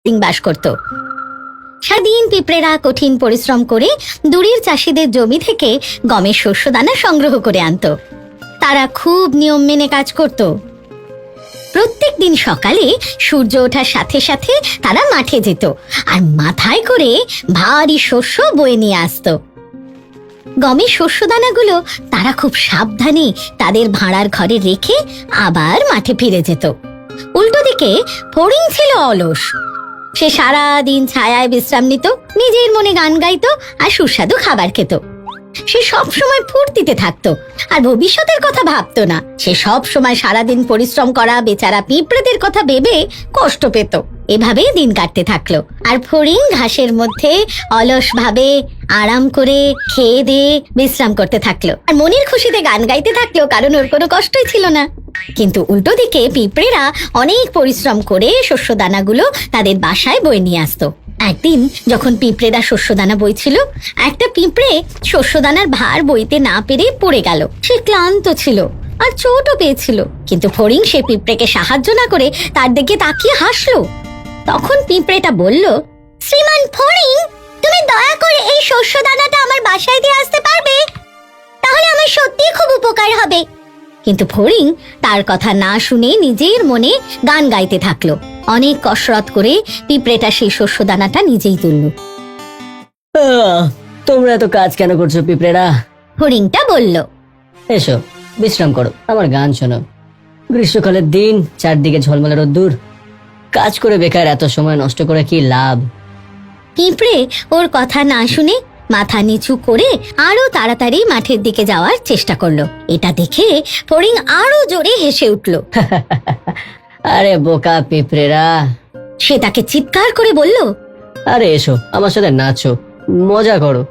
বাস করত। সারাদিন পিঁপড়েরা কঠিন পরিশ্রম করে দূরের চাষিদের জমি থেকে গমের শস্যদানা সংগ্রহ করে আনত। তারা খুব নিয়ম মেনে কাজ করত। প্রত্যেক দিন সকালে সূর্য ওঠার সাথে সাথে তারা মাঠে যেত আর মাথায় করে ভারী শস্য বয়ে নিয়ে আসতো। গমের শস্যদানাগুলো তারা খুব সাবধানে তাদের ভাড়ার ঘরে রেখে আবার মাঠে ফিরে যেত। উল্টো দিকে ফড়িং ছিল অলস। সে সারা দিন ছায়ায় বিশ্রাম নিত, নিজের মনে গান গাইতো আর সুস্বাদু খাবার খেত। সে সব সময় ফুর্তিতে থাকতো আর ভবিষ্যতের কথা ভাবতো না। সে সব সময় সারাদিন পরিশ্রম করা বেচারা পিঁপড়েদের কথা ভেবে কষ্ট পেত। এভাবেই দিন কাটতে থাকলো। আর ফড়িং ঘাসের মধ্যে অলস ভাবে আরাম করে খেয়ে দিয়ে বিশ্রাম করতে থাকলো আর মনের খুশিতে গান গাইতে থাকলো, কারণ ওর কোনো কষ্টই ছিল না। কিন্তু উল্টো দিকে পিঁপড়েরা অনেক পরিশ্রম করে শস্যদানাগুলো তাদের বাসায় বয়ে নিয়ে আসতো। একদিন যখন পিঁপড়েরা শস্যদানা বইছিল, একটা পিঁপড়ে শস্যদানার ভার বইতে না পেরে পড়ে গেল। সে ক্লান্ত ছিল আর চোটও পেয়েছিল, কিন্তু ফড়িং সে পিঁপড়েকে সাহায্য না করে তার দিকে তাকিয়ে হাসলো। তখন পিঁপড়েটা বলল, শ্রীমান ফড়িং, তুমি দয়া করে এই শস্যদানাটা আমার বাসায় দিয়ে আসতে পারবে? তাহলে আমার সত্যিই খুব উপকার হবে। কিন্তু ফড়িং তার কথা না শুনে নিজের মনে গান গাইতে থাকলো। অনেক কসরত করে পিঁপড়েটা সেই শস্যদানাটা নিজেই তুলল। তোমরা এত কাজ কেন করছো পিঁপড়েরা? ফড়িংটা বলল, এসো বিশ্রাম করো, আমার গান শোনো। গ্রীষ্মকালের দিন, চারদিকে ঝলমলে রোদ্দুর, কাজ করে বেকার এত সময় নষ্ট করে কি লাভ? পিঁপড়ে ওর কথা না শুনে মাথা নিচু করে আরো তাড়াতাড়ি মাঠের দিকে যাওয়ার চেষ্টা করলো। এটা দেখে ফড়িং আরো জোরে হেসে উঠল। আরে বোকা পিঁপড়েরা! সে তাকে চিৎকার করে বলল, আরে এসো আমার সাথে নাচো, মজা করো,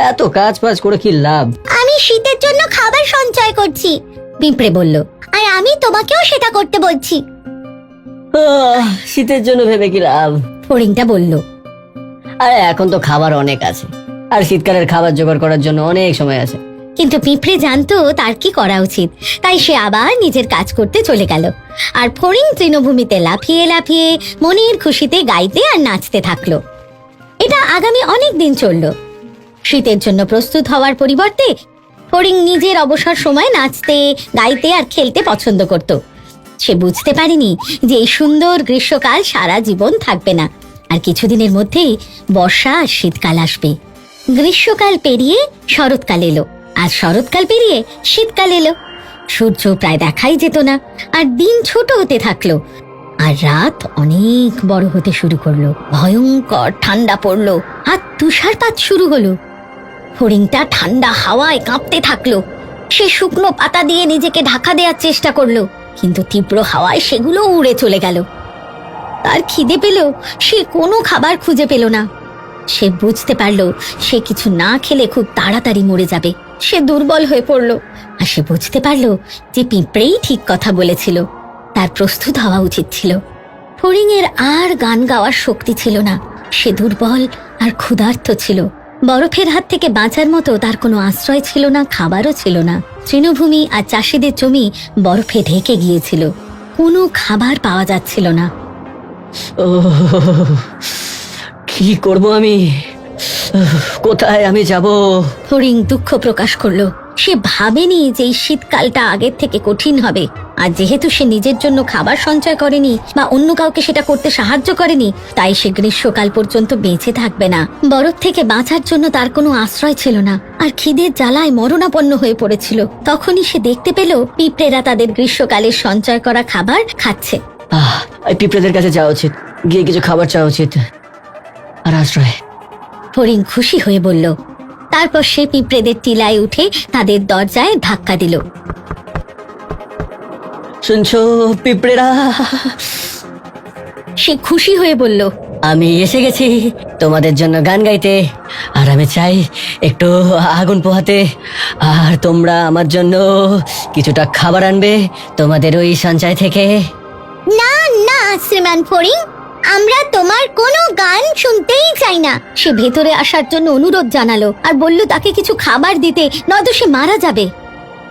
এত কাজ বাজ করে কি লাভ? আমি শীতের জন্য খাবার সঞ্চয় করছি, পিঁপড়ে বলল, আর আমি তোমাকেও সেটা করতে বলছি। শীতের জন্য ভেবে কি লাভ? ফড়িংটা বলল, আরে এখন তো খাবার অনেক আছে, আর শীতকালের খাবার জোগাড় করার জন্য অনেক সময় আছে। কিন্তু পিঁপড়ে জানতো তার কি করা উচিত, তাই সে আবার নিজের কাজ করতে চলে গেল। আর ফড়িং তৃণভূমিতে লাফিয়ে লাফিয়ে মনের খুশিতে গাইতে আর নাচতে থাকলো। এটা আগামী অনেক দিন চলল। শীতের জন্য প্রস্তুত হওয়ার পরিবর্তে ফড়িং নিজের অবসর সময় নাচতে, গাইতে আর খেলতে পছন্দ করত। সে বুঝতে পারেনি যে এই সুন্দর গ্রীষ্মকাল সারা জীবন থাকবে না, আর কিছুদিনের মধ্যেই বর্ষা আর শীতকাল আসবে। গ্রীষ্মকাল পেরিয়ে শরৎকাল এলো, আর শরৎকাল পেরিয়ে শীতকাল এলো। সূর্য প্রায় দেখাই যেত না, আর দিন ছোট হতে থাকলো, আর রাত অনেক বড় হতে শুরু করলো। ভয়ঙ্কর ঠান্ডা পড়লো আর তুষারপাত শুরু হলো। ফড়িংটা ঠান্ডা হাওয়ায় কাঁপতে থাকলো। সে শুকনো পাতা দিয়ে নিজেকে ঢাকা দেওয়ার চেষ্টা করলো, কিন্তু তীব্র হাওয়ায় সেগুলো উড়ে চলে গেল। তার খিদে পেল, সে কোনো খাবার খুঁজে পেল না। সে বুঝতে পারলো সে কিছু না খেলে খুব তাড়াতাড়ি মরে যাবে। সে দুর্বল হয়ে পড়ল, আর সে বুঝতে পারলো যে পিঁপড়েই ঠিক কথা বলেছিল, তার প্রস্তুত হওয়া উচিত ছিল। ফড়িংয়ের আর গান গাওয়ার শক্তি ছিল না। সে দুর্বল আর ক্ষুধার্ত ছিল। বরফের হাত থেকে বাঁচার মতো তার কোনো আশ্রয় ছিল না, খাবারও ছিল না। তৃণভূমি আর চাষিদের জমি বরফে ঢেকে গিয়েছিল, কোনো খাবার পাওয়া যাচ্ছিল না। কি করব আমি? কোথায় আমি যাব? ফড়িং দুঃখ প্রকাশ করলো। সে ভাবেনি যে এই শীতকালটা আগের থেকে কঠিন হবে, আর যেহেতু সে নিজের জন্য খাবার সঞ্চয় করেনি বা অন্য কাউকে সেটা করতে সাহায্য করেনি, তাই সে গ্রীষ্মকাল পর্যন্ত বেঁচে থাকবে না। বরফ থেকে বাঁচার জন্য তার কোনো আশ্রয় ছিল না, আর খিদের জ্বালায় মরণাপন্ন হয়ে পড়েছিল। তখনই সে দেখতে পেল পিঁপড়েরা তাদের গ্রীষ্মকালের সঞ্চয় করা খাবার খাচ্ছে। পিঁপড়েদের কাছে যাওয়া উচিত, গিয়ে কিছু খাবার চাওয়া উচিত আর আশ্রয়। ফড়িং খুশি হয়ে বলল। তারপর সে পিঁপড়েদের টিলায় উঠে তাদের দরজায় ধাক্কা দিল। শুনছো পিঁপড়েরা? সে খুশি হয়ে বলল, আমি এসে গেছি তোমাদের জন্য গান গাইতে, আর আমি চাই একটু আগুন পোহাতে, আর তোমরা আমার জন্য কিছুটা খাবার আনবে তোমাদের ওই সঞ্চয় থেকে। না না শ্রীমান ফড়িং, আমরা তোমার কোনো গান শুনতেই চাই না। সে ভেতরে আসার জন্য অনুরোধ জানালো আর বলল তাকে কিছু খাবার দিতে, নয়তো সে মারা যাবে।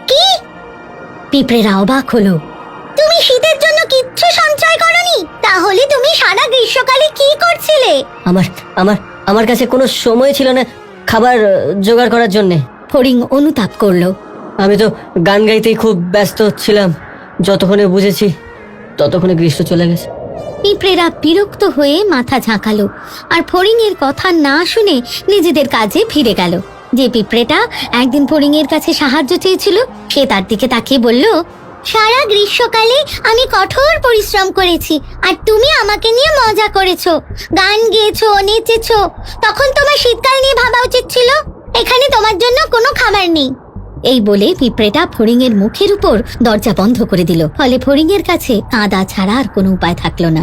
কি? পিঁপড়েরা অবাক হলো। তুমি শীতের জন্য কিচ্ছু সঞ্চয় করনি? তাহলে তুমি সারা গ্রীষ্মকালে কি করছো? আমার আমার আমার কাছে কোনো সময় ছিল না খাবার জোগাড় করার জন্যে। ফড়িং অনুতাপ করলো। আমি তো গান গাইতেই খুব ব্যস্ত ছিলাম। যতক্ষণে বুঝেছি ততক্ষণে গ্রীষ্ম চলে গেছে। পিঁপড়েরা বিরক্ত হয়ে মাথা ঝাঁকালো আর ফড়িং এর কথা না শুনে নিজেদের কাজে ফিরে গেল। যে পিঁপড়েটা একদিন ফড়িং এর কাছে সাহায্য চেয়েছিল সে তার দিকে তাকিয়ে বলল, সারা গ্রীষ্মকালে আমি কঠোর পরিশ্রম করেছি আর তুমি আমাকে নিয়ে মজা করেছো, গান গেয়েছো, নেচেছো। তখন তোমার শীতকাল নিয়ে ভাবা উচিত ছিল। এখানে তোমার জন্য কোনো খাবার নেই। এই বলে পিঁপড়েটা ফড়িং এর মুখের উপর দরজা বন্ধ করে দিল। ফলে ফড়িং এর কাছে কাঁদা ছাড়া আর কোনো উপায় থাকলো না।